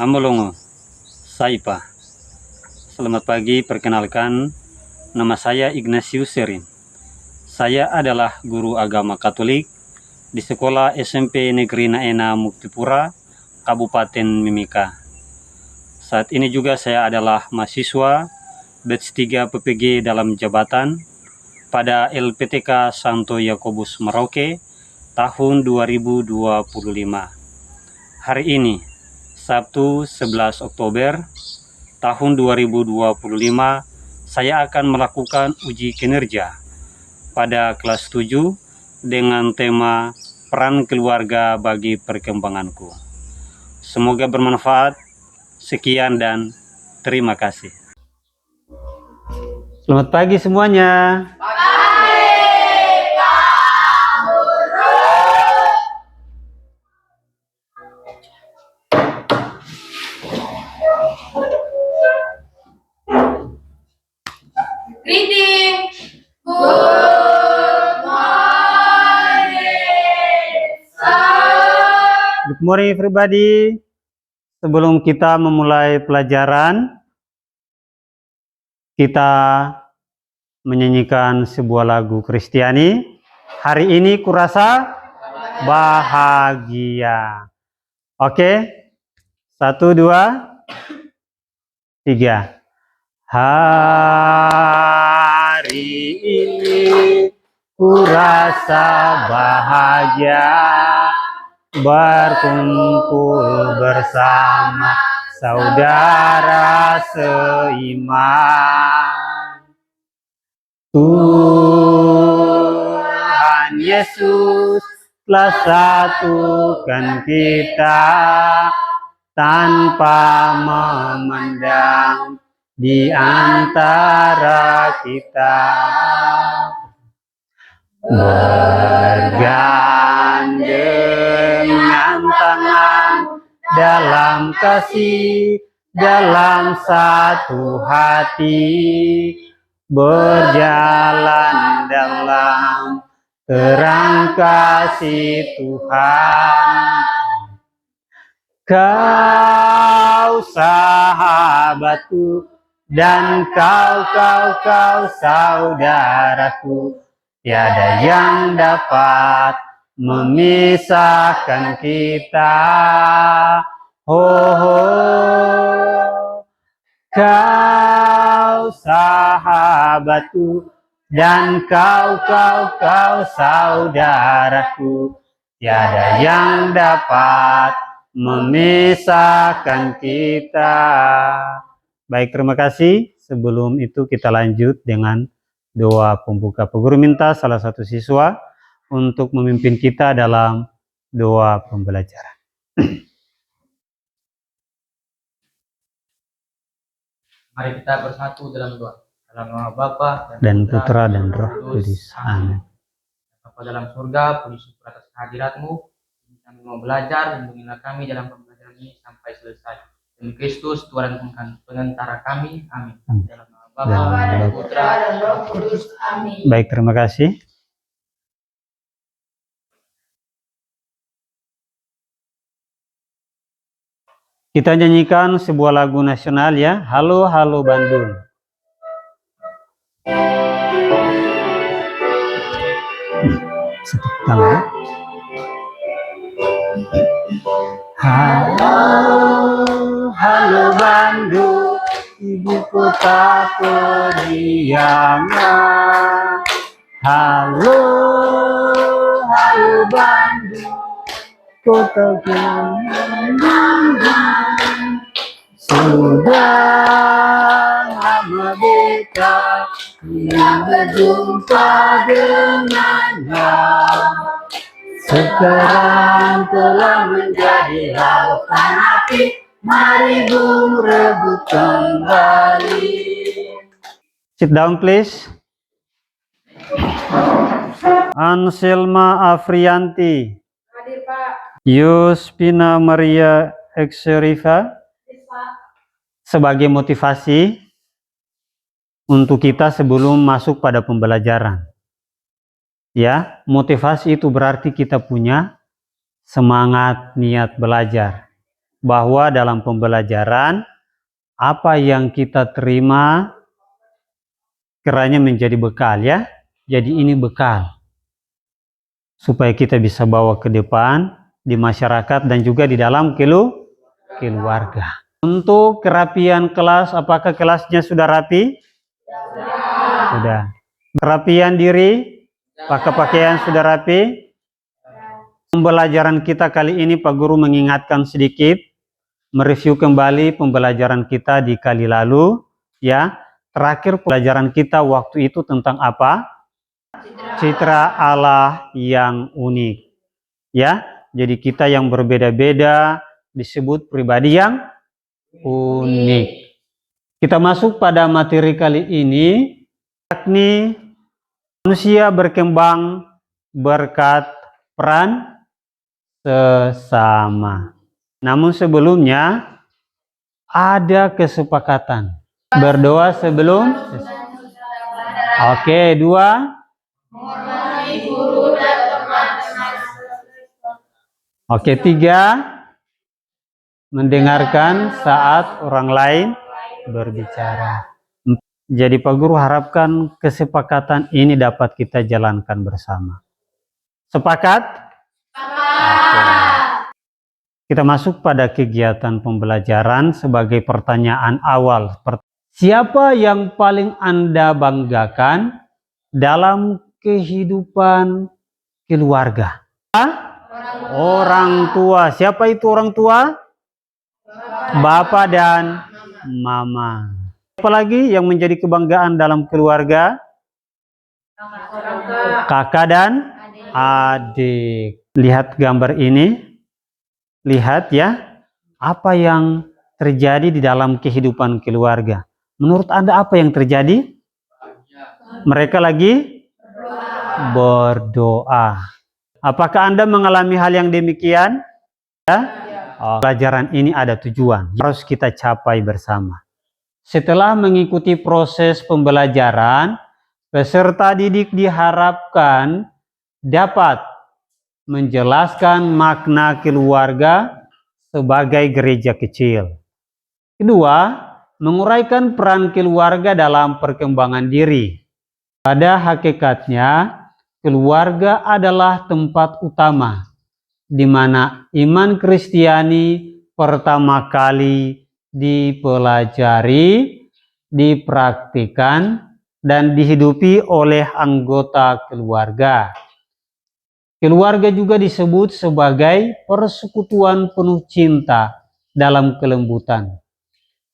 Amolongo, Saipa. Selamat pagi, perkenalkan nama saya Ignatius Serin. Saya adalah guru agama Katolik di Sekolah SMP Negeri Naena Muktipura, Kabupaten Mimika. Saat ini juga saya adalah mahasiswa batch 3 PPG dalam jabatan pada LPTK Santo Yakobus Merauke tahun 2025. Hari ini, Sabtu 11 Oktober tahun 2025, saya akan melakukan uji kinerja pada kelas 7 dengan tema peran keluarga bagi perkembanganku. Semoga bermanfaat. Sekian dan terima kasih. Selamat pagi semuanya. Greeting. Good morning, sir. Good morning everybody. Sebelum kita memulai pelajaran, kita menyanyikan sebuah lagu Kristiani. Hari ini kurasa bahagia. Oke, 1, 2, 3. Hari ini kurasa bahagia, berkumpul bersama saudara seiman. Tuhan Yesus telah satukan kita tanpa memandang di antara kita. Bergandengan tangan dalam kasih, dalam satu hati, berjalan dalam terang kasih Tuhan. Kau sahabatku dan kau saudaraku, tiada yang dapat memisahkan kita. Kau sahabatku dan kau saudaraku, tiada yang dapat memisahkan kita. Baik, terima kasih. Sebelum itu kita lanjut dengan doa pembuka. Pak Guru minta salah satu siswa untuk memimpin kita dalam doa pembelajaran. Mari kita bersatu dalam doa. Dalam nama Bapa dan Putra dan Roh Kudus. Amin. Bapa dalam surga, puji syukur atas kehadirat-Mu. Kami mau belajar, lindungilah kami dalam pembelajaran ini sampai selesai. Demi Kristus, Tuhan pengantara kami. Amin. Dalam nama Bapa dan Putra dan Roh Kudus. Amin. Baik, terima kasih. Kita nyanyikan sebuah lagu nasional ya. Halo, halo Bandung. Halo, halo Bandung, ibu kota periangan. Halo, halo Bandung, kota kenangan. Sudah lama beta yang berjumpa dengannya. Sekarang telah menjadi lautan hati, mari bung rebut kembali. Sit down please. Anselma Afrianti. Hadir Pak. Yuspina Maria Ekseriva. Sebagai motivasi untuk kita sebelum masuk pada pembelajaran. Ya, motivasi itu berarti kita punya semangat niat belajar. bahwa dalam pembelajaran apa yang kita terima kiranya menjadi bekal ya. Jadi ini bekal supaya kita bisa bawa ke depan di masyarakat dan juga di dalam keluarga. Untuk kerapian kelas, apakah kelasnya sudah rapi? Sudah. Kerapian diri, pakai pakaian sudah rapi? Pembelajaran kita kali ini Pak Guru mengingatkan sedikit, mereview kembali pembelajaran kita di kali lalu ya. Terakhir pembelajaran kita waktu itu tentang apa? Citra Allah yang unik. Ya. Jadi kita yang berbeda-beda disebut pribadi yang unik. Kita masuk pada materi kali ini, yakni manusia berkembang berkat peran sesama. Namun sebelumnya ada kesepakatan berdoa sebelum. Oke, 2. Menghormati guru dan teman-teman. Oke, 3. Mendengarkan saat orang lain berbicara. Jadi Pak Guru harapkan kesepakatan ini dapat kita jalankan bersama. Sepakat? Oke. Kita masuk pada kegiatan pembelajaran sebagai pertanyaan awal. Siapa yang paling Anda banggakan dalam kehidupan keluarga? Orang tua. Siapa itu orang tua? Bapak dan mama. Siapa lagi yang menjadi kebanggaan dalam keluarga? Kakak dan adik. Lihat gambar ini. Lihat ya, apa yang terjadi di dalam kehidupan keluarga. Menurut Anda apa yang terjadi? Mereka lagi berdoa. Apakah Anda mengalami hal yang demikian? Ya? Pelajaran ini ada tujuan, harus kita capai bersama. Setelah mengikuti proses pembelajaran, peserta didik diharapkan dapat menjelaskan makna keluarga sebagai gereja kecil. Kedua, menguraikan peran keluarga dalam perkembangan diri. Pada hakikatnya, keluarga adalah tempat utama di mana iman Kristiani pertama kali dipelajari, dipraktikkan, dan dihidupi oleh anggota keluarga. Keluarga juga disebut sebagai persekutuan penuh cinta dalam kelembutan,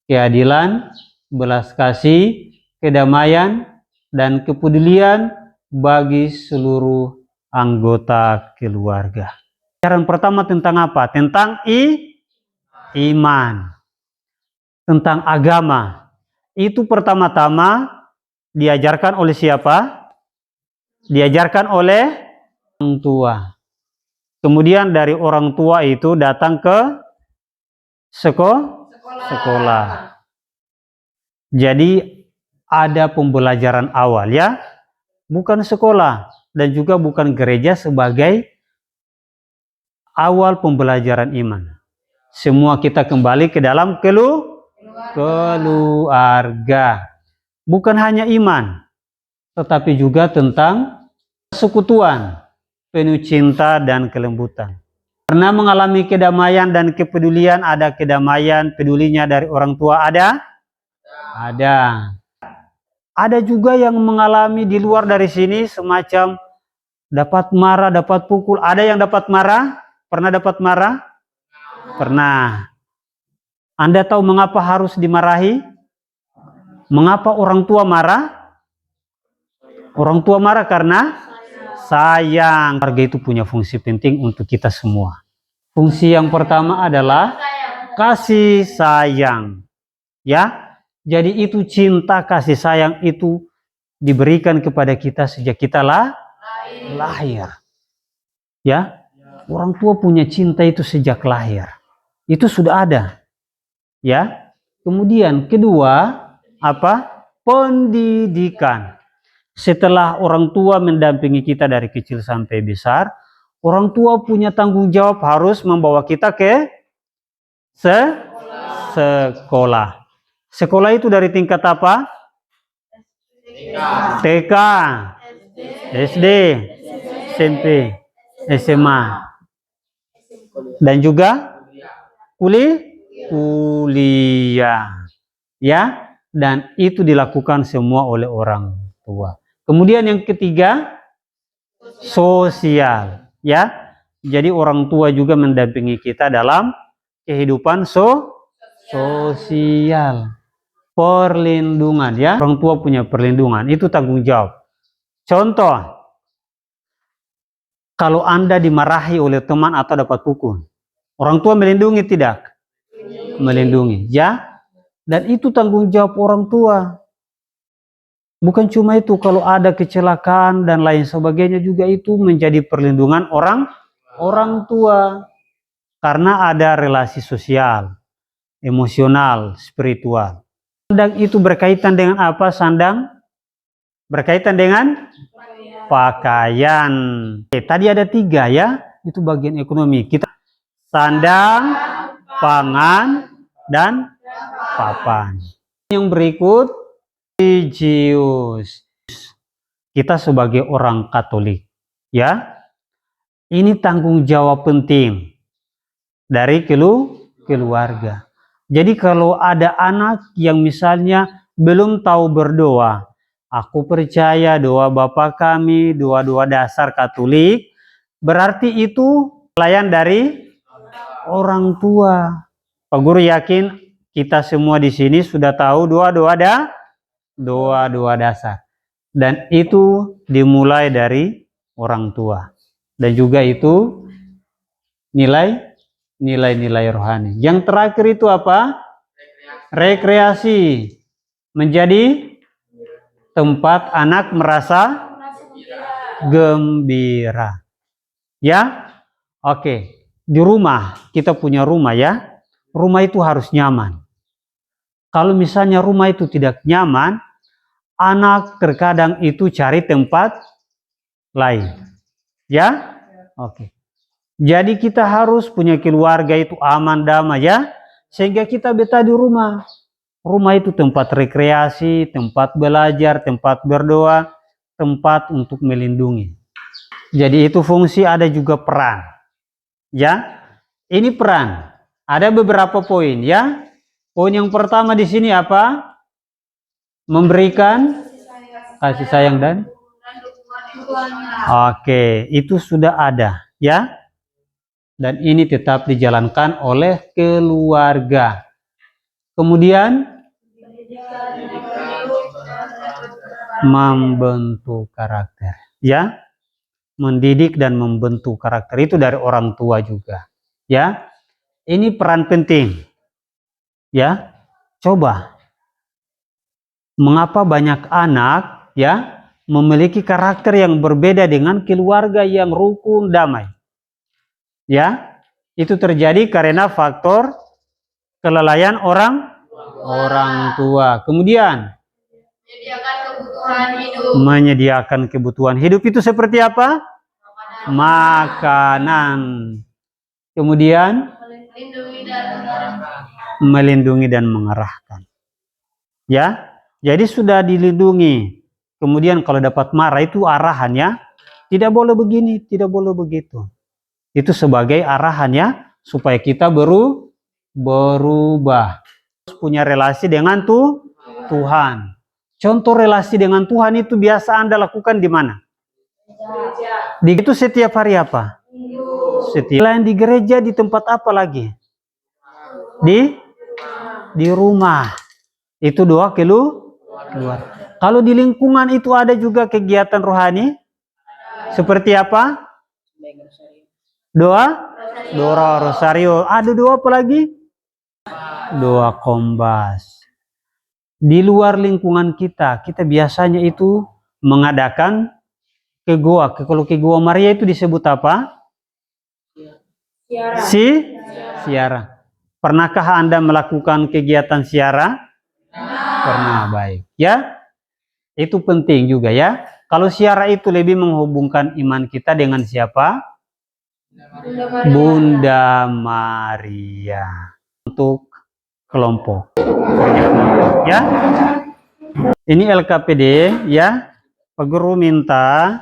keadilan, belas kasih, kedamaian, dan kepedulian bagi seluruh anggota keluarga. Pelajaran pertama tentang apa? Tentang iman, tentang agama. Itu pertama-tama diajarkan oleh siapa? Diajarkan oleh orang tua. Kemudian dari orang tua itu datang ke sekolah. Jadi ada pembelajaran awal ya, bukan sekolah dan juga bukan gereja sebagai awal pembelajaran iman. Semua kita kembali ke dalam keluarga. Bukan hanya iman, tetapi juga tentang persekutuan penuh cinta dan kelembutan. Karena mengalami kedamaian dan kepedulian, ada kedamaian, pedulinya dari orang tua ada? Ada. Ada juga yang mengalami di luar dari sini semacam dapat marah, dapat pukul. Ada yang dapat marah? Pernah dapat marah? Pernah. Anda tahu mengapa harus dimarahi? Mengapa orang tua marah? Orang tua marah karena sayang. Keluarga itu punya fungsi penting untuk kita semua. Fungsi yang pertama adalah kasih sayang. Ya, jadi itu cinta kasih sayang itu diberikan kepada kita sejak kita lahir. Ya, orang tua punya cinta itu sejak lahir. Itu sudah ada. Ya. Kemudian kedua, apa? Pendidikan. Setelah orang tua mendampingi kita dari kecil sampai besar, orang tua punya tanggung jawab harus membawa kita ke Sekolah. Sekolah itu dari tingkat apa? TK, SD, SMP, SMA, dan juga kuliah. Ya, dan itu dilakukan semua oleh orang tua. Kemudian yang ketiga, sosial. Ya, jadi orang tua juga mendampingi kita dalam kehidupan sosial. Perlindungan, ya. Orang tua punya perlindungan, itu tanggung jawab. Contoh, kalau Anda dimarahi oleh teman atau dapat pukul, orang tua melindungi tidak? Melindungi, ya. Dan itu tanggung jawab orang tua. Bukan cuma itu, kalau ada kecelakaan dan lain sebagainya juga itu menjadi perlindungan orang tua. Karena ada relasi sosial, emosional, spiritual. Sandang itu berkaitan dengan apa? Sandang berkaitan dengan pakaian. Tadi ada 3 ya, itu bagian ekonomi. Kita sandang, pangan, dan papan. Yang berikut, religius. Kita sebagai orang Katolik, ya, ini tanggung jawab penting dari keluarga. Jadi kalau ada anak yang misalnya belum tahu berdoa, aku percaya doa Bapa kami, doa-doa dasar Katolik, berarti itu pelayan dari orang tua. Pak Guru yakin kita semua di sini sudah tahu doa-doa dasar. Dan itu dimulai dari orang tua. Dan juga itu nilai-nilai rohani. Yang terakhir itu apa? Rekreasi. Menjadi tempat anak merasa gembira. Ya? Oke. Di rumah, kita punya rumah ya. Rumah itu harus nyaman. Kalau misalnya rumah itu tidak nyaman, anak terkadang itu cari tempat lain. Ya? Oke. Jadi kita harus punya keluarga itu aman, damai ya, sehingga kita betah di rumah. Rumah itu tempat rekreasi, tempat belajar, tempat berdoa, tempat untuk melindungi. Jadi itu fungsi, ada juga peran. Ya, ini peran. Ada beberapa poin ya. Poin yang pertama di sini apa? Memberikan kasih sayang dan oke, itu sudah ada ya. Dan ini tetap dijalankan oleh keluarga. Kemudian membentuk karakter, ya, mendidik dan membentuk karakter itu dari orang tua juga, ya. Ini peran penting, ya. Coba, mengapa banyak anak, ya, memiliki karakter yang berbeda dengan keluarga yang rukun damai? Ya, itu terjadi karena faktor kelalaian orang tua. Kemudian menyediakan kebutuhan hidup itu seperti apa? Makanan. Kemudian melindungi dan mengarahkan. Ya, jadi sudah dilindungi. Kemudian kalau dapat marah itu arahannya tidak boleh begini, tidak boleh begitu. Itu sebagai arahannya supaya kita berubah. Punya relasi dengan Tuhan. Contoh relasi dengan Tuhan itu biasa Anda lakukan di mana? Di itu setiap hari apa? Selain di gereja, di tempat apa lagi? Di rumah. Itu doa keluar. Kalau di lingkungan itu ada juga kegiatan rohani. Seperti apa? Doa rosario. Ada doa apa lagi? Doa kombas. Di luar lingkungan kita biasanya itu mengadakan ke goa. Kalau ke goa Maria itu disebut apa? Siara. Pernahkah Anda melakukan kegiatan siara? Pernah, baik. Ya, itu penting juga ya. Kalau siara itu lebih menghubungkan iman kita dengan siapa? Bunda Maria. untuk kelompok. Ya. Ini LKPD ya. Pak Guru minta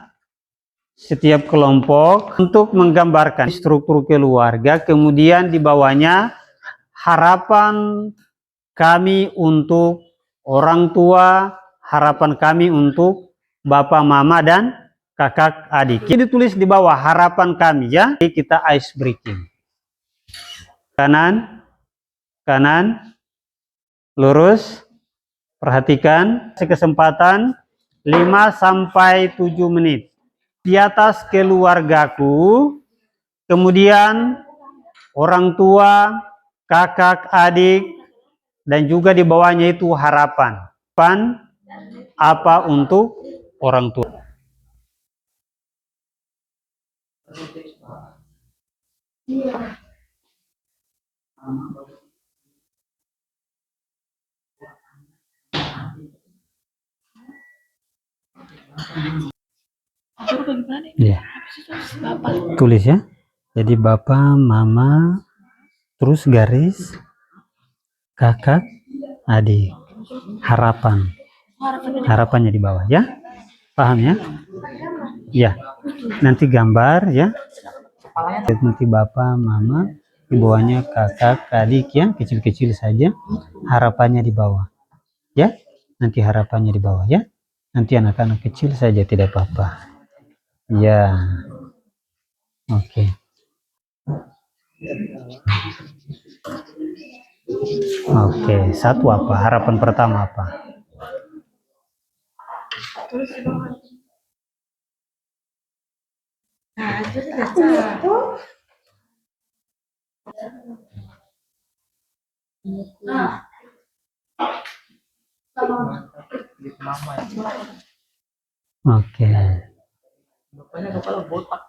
setiap kelompok untuk menggambarkan struktur keluarga, kemudian di bawahnya harapan kami untuk orang tua, harapan kami untuk bapak, mama, dan kakak, adik. Ini ditulis di bawah harapan kami ya. Kita ice breaking. Kanan, kanan, lurus. Perhatikan kesempatan 5-7 menit. Di atas keluargaku, kemudian orang tua, kakak, adik, dan juga di bawahnya itu harapan. Harapan apa untuk orang tua? Ya. Tulis ya. Jadi bapak, mama, terus garis, kakak, adik, harapan. Harapannya di bawah ya. Paham ya? Ya. Nanti gambar ya. Nanti bapak, mama, di bawahnya kakak, adik ya, kecil-kecil saja. Harapannya di bawah. Ya. Nanti harapannya di bawah ya. Nanti anak-anak kecil saja tidak apa-apa. Ya. Oke. Oke, satu apa? Harapan pertama apa? Oke. Bapaknya kepala botak.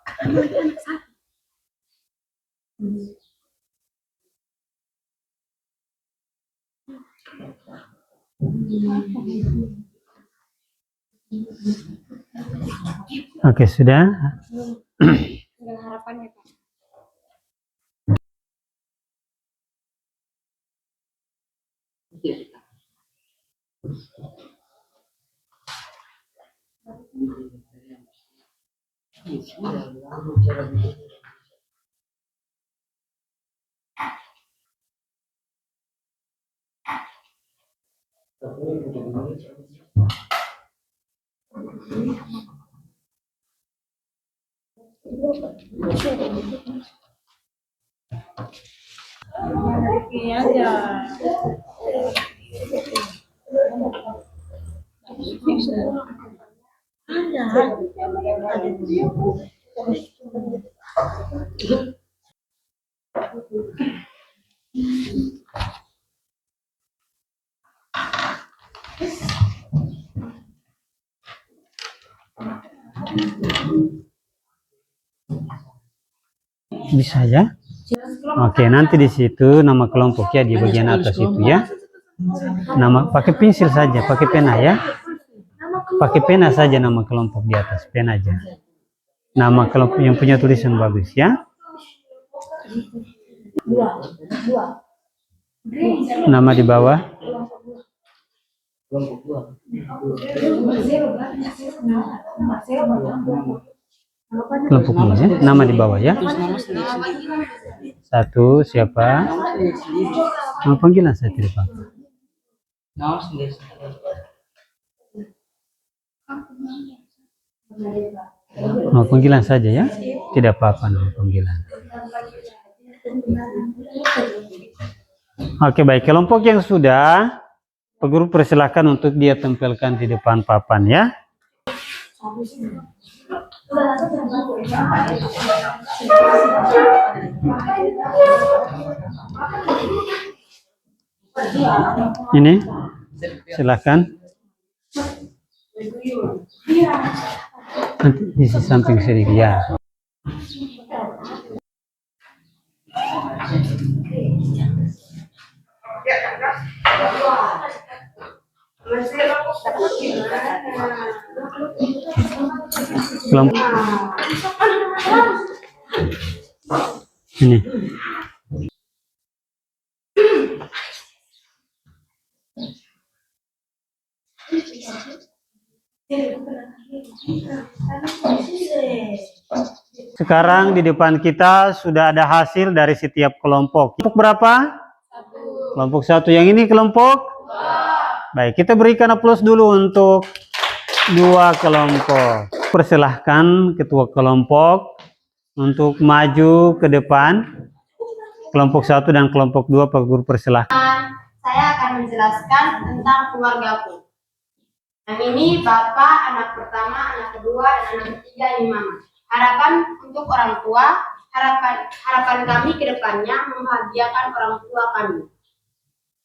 Oke, sudah. Harapannya, Pak. Bisa ya? Oke, nanti di situ nama kelompoknya di bagian atas itu ya. Nama pakai pensil saja, pakai pena ya. Pakai pena saja nama kelompok di atas, pena aja. Nama kelompok yang punya tulisan bagus ya. Nama di bawah. Kelompok dua ya. Nama di bawah ya. Satu siapa? Nama panggilan saya tidak apa. Nama sendiri. Nama panggilan saja ya. Tidak apa-apa nama panggilan. Oke, baik. Kelompok yang sudah, Pak Guru persilahkan untuk dia tempelkan di depan papan ya. Ini, silakan. Nanti di samping sedikit ya. Kelompok ini. Sekarang di depan kita sudah ada hasil dari setiap kelompok. Kelompok berapa? Kelompok 1. Yang ini kelompok? Baik, kita berikan aplaus dulu untuk 2 kelompok. Persilahkan ketua kelompok untuk maju ke depan. Kelompok 1 dan kelompok 2, Pak Guru persilahkan. Saya akan menjelaskan tentang keluargaku. Yang ini bapak, anak pertama, anak kedua, dan anak ketiga ini mama. Harapan untuk orang tua, harapan kami ke depannya membahagiakan orang tua kami.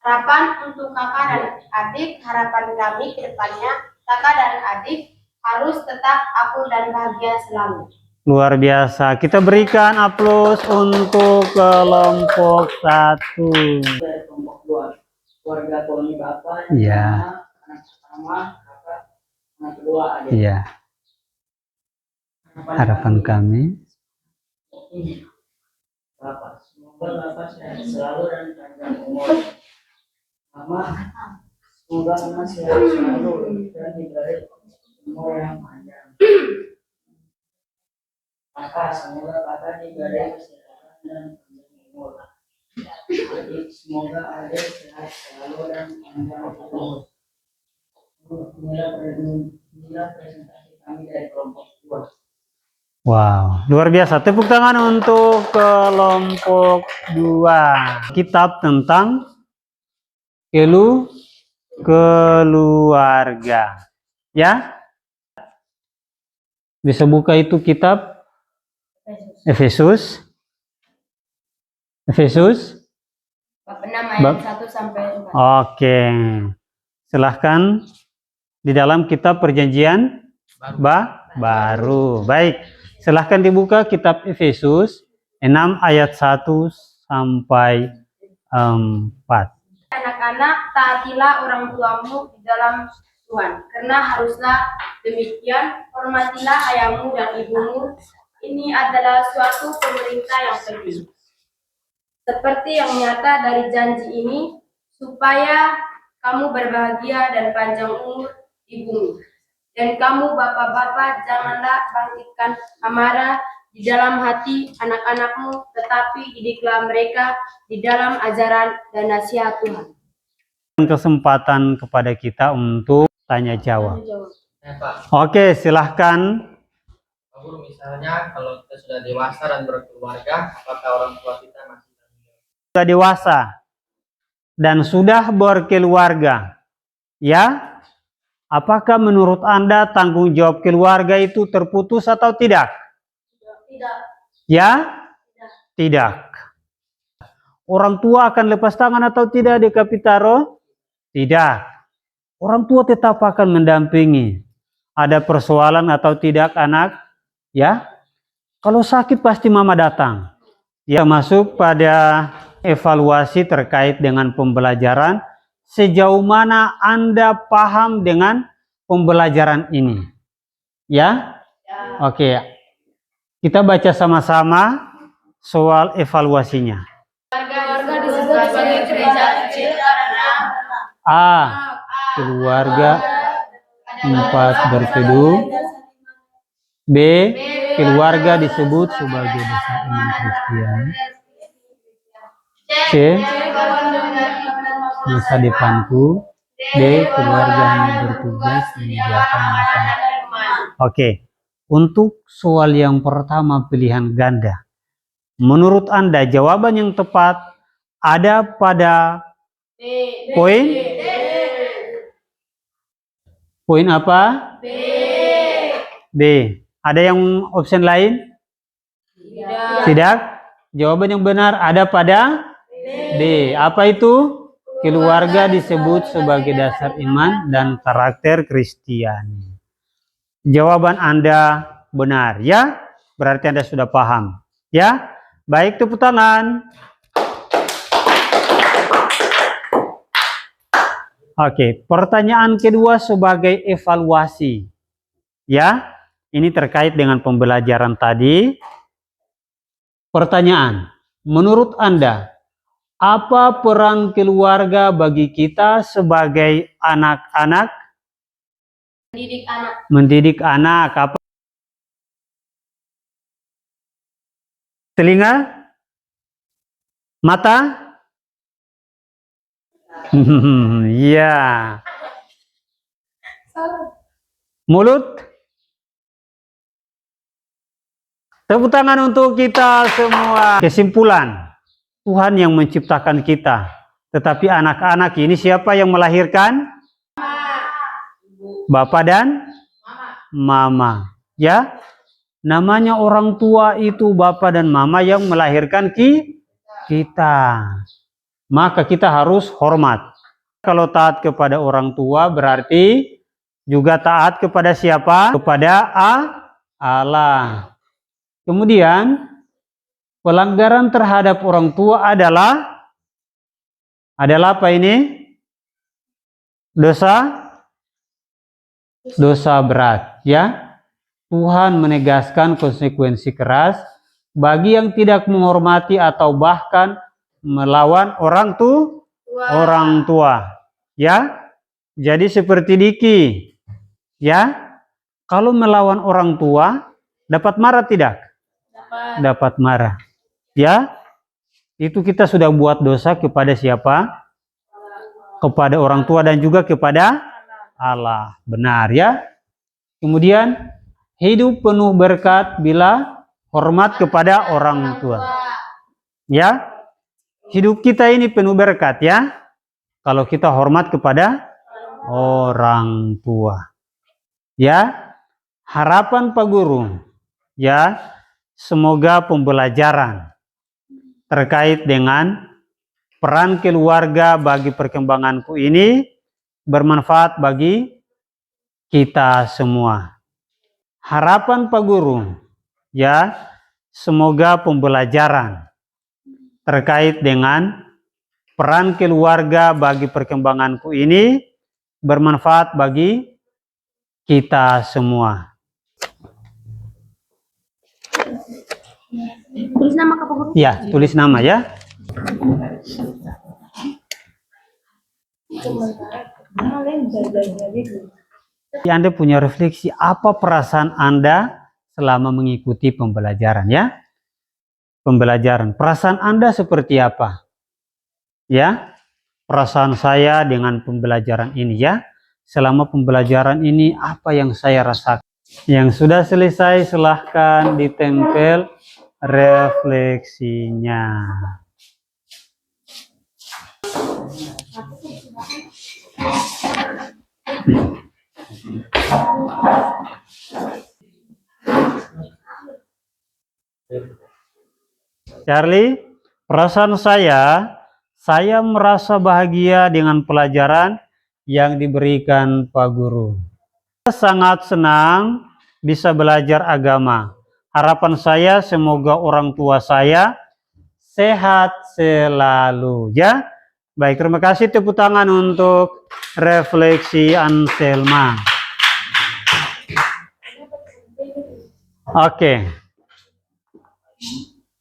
Harapan untuk kakak dan adik, harapan kami ke depannya kakak dan adik harus tetap akur dan bahagia selalu. Luar biasa. Kita berikan aplaus untuk kelompok 1. Dari kelompok 2, keluarga koloni bapak, Iya. anak pertama, kakak, anak kedua, adik. Iya. Harapan kami. Ini bapak, semoga bapak sehat selalu dan panjang umur. Mama, semoga mama sehat selalu dan diberi umur yang panjang. Kakak, semoga kakak diberi kesehatan dan panjang umur. Adik, semoga adik sehat selalu dan panjang umur. Inilah presentasi kami dari kelompok 2. Wow, luar biasa. Tepuk tangan untuk kelompok 2. Kitab tentang keluarga. Ya? Bisa buka itu kitab Efesus. Bab 6 ayat 1 sampai 4. Oke. Silahkan di dalam kitab perjanjian baru. Baik. Silahkan dibuka kitab Efesus 6 ayat 1 sampai 4. Anak-anak, taatilah orang tuamu di dalam Tuhan, karena haruslah demikian. Hormatilah ayahmu dan ibumu. Ini adalah suatu pemerintah yang penting. Seperti yang nyata dari janji ini, supaya kamu berbahagia dan panjang umur di bumi. Dan kamu bapak-bapak, janganlah bangkitkan amarah di dalam hati anak-anakmu, tetapi didiklah mereka di dalam ajaran dan nasihat Tuhan. Kesempatan kepada kita untuk tanya jawab. Ya, Pak. Oke, silahkan. Pak Guru, misalnya kalau kita sudah dewasa dan berkeluarga, apakah orang tua kita masih Sudah dewasa dan sudah berkeluarga, ya? Apakah menurut Anda tanggung jawab keluarga itu terputus atau tidak? Tidak. Ya? Tidak. Orang tua akan lepas tangan atau tidak di Kapitaro? Tidak. Orang tua tetap akan mendampingi. Ada persoalan atau tidak anak? Ya. Kalau sakit pasti mama datang. Ya, masuk pada evaluasi terkait dengan pembelajaran. Sejauh mana Anda paham dengan pembelajaran ini? Ya? Oke. Kita baca sama-sama soal evaluasinya. Keluarga disebut sebagai gereja kecil karena A. Keluarga tempat berteduh. B. Keluarga disebut sebagai dasar iman Kristiani. C. Masa depanku. D. Keluarga hanya bertugas menyediakan makanan. Oke. Untuk soal yang pertama pilihan ganda. Menurut Anda jawaban yang tepat ada pada poin? Poin apa? B. Ada yang option lain? Tidak. Jawaban yang benar ada pada D. Apa itu? Keluarga disebut sebagai dasar iman dan karakter Kristiani. Jawaban Anda benar, ya? Berarti Anda sudah paham, ya? Baik, tepuk tangan. Oke, pertanyaan kedua sebagai evaluasi. Ya, ini terkait dengan pembelajaran tadi. Pertanyaan, menurut Anda, apa peran keluarga bagi kita sebagai anak-anak? Mendidik anak. Mendidik anak. Apa? Telinga? Mata? Iya. Mulut? Tepuk tangan untuk kita semua. Kesimpulan, Tuhan yang menciptakan kita. Tetapi anak-anak ini siapa yang melahirkan? Bapak dan Mama. Ya, namanya orang tua itu Bapak dan Mama yang melahirkan kita. Maka kita harus hormat. Kalau taat kepada orang tua berarti juga taat kepada siapa? Kepada Allah. Kemudian pelanggaran terhadap orang tua adalah apa ini? Dosa berat, ya. Tuhan menegaskan konsekuensi keras bagi yang tidak menghormati atau bahkan melawan orang tua, ya. Jadi seperti Diki, ya. Kalau melawan orang tua dapat marah tidak? Dapat marah, ya. Itu kita sudah buat dosa kepada siapa? Kepada orang tua dan juga kepada Allah. Benar, ya. Kemudian hidup penuh berkat bila hormat kepada orang tua. Ya. Hidup kita ini penuh berkat, ya. Kalau kita hormat kepada orang tua. Ya. Harapan Pak Guru, ya. Semoga pembelajaran terkait dengan peran keluarga bagi perkembanganku ini bermanfaat bagi kita semua. Harapan Pak Guru, ya, semoga pembelajaran terkait dengan peran keluarga bagi perkembanganku ini bermanfaat bagi kita semua. Tulis nama Kak Guru. Ya, tulis nama, ya. Anda punya refleksi apa perasaan Anda selama mengikuti pembelajaran, ya? Pembelajaran. Perasaan Anda seperti apa? Ya. Perasaan saya dengan pembelajaran ini, ya. Selama pembelajaran ini apa yang saya rasakan? Yang sudah selesai silahkan ditempel refleksinya. Charlie, perasaan saya merasa bahagia dengan pelajaran yang diberikan Pak Guru. Saya sangat senang bisa belajar agama. Harapan saya semoga orang tua saya sehat selalu, ya. Baik, terima kasih, tepuk tangan untuk refleksi Anselma. Oke.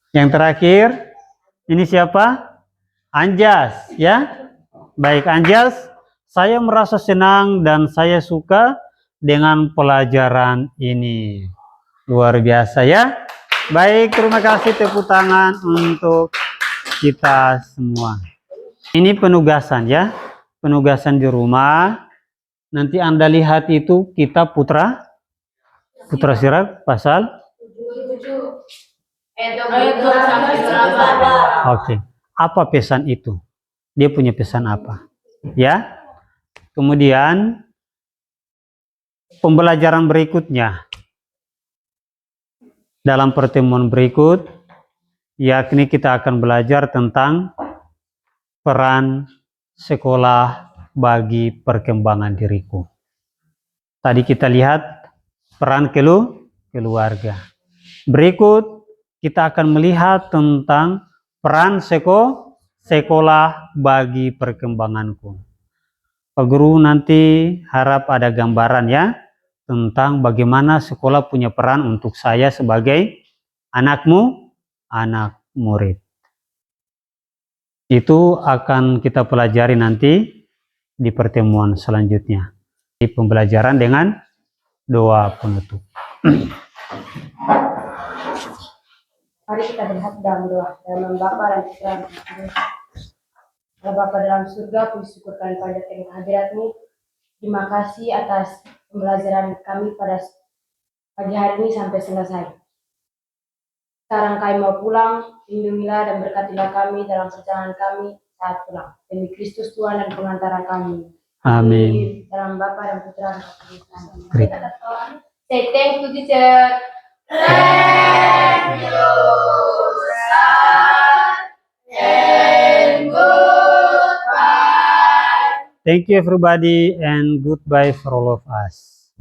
Yang terakhir, ini siapa? Anjas, ya. Baik, Anjas, saya merasa senang dan saya suka dengan pelajaran ini. Luar biasa, ya. Baik, terima kasih, tepuk tangan untuk kita semua. Ini penugasan, ya. Penugasan di rumah. Nanti Anda lihat itu kitab Putra Sirat pasal 7. Oke. Apa pesan itu? Dia punya pesan apa? Ya. Kemudian pembelajaran berikutnya dalam pertemuan berikut, yakni kita akan belajar tentang peran sekolah bagi perkembangan diriku. Tadi kita lihat peran keluarga. Berikut kita akan melihat tentang peran sekolah bagi perkembanganku. Pak Guru nanti harap ada gambaran, ya, tentang bagaimana sekolah punya peran untuk saya sebagai anak murid. Itu akan kita pelajari nanti di pertemuan selanjutnya. pembelajaran dengan doa penutup. Mari kita berhati dalam doa. Dalam nama Bapa dan Putra dan Roh Kudus. Ya Bapa dalam surga, puji syukur kami pada kehadirat-Mu. Terima kasih atas pembelajaran kami pada pagi hari ini sampai selesai. Sekarang kami mau pulang, lindungilah dan berkatilah kami dalam perjalanan kami saat pulang. Demi Kristus Tuhan dan pengantara kami. Amin. Dalam Bapa dan Putra dan Roh Kudus. Amin. Great. Say thank you, teacher. Thank you, and goodbye. Thank you everybody and goodbye for all of us.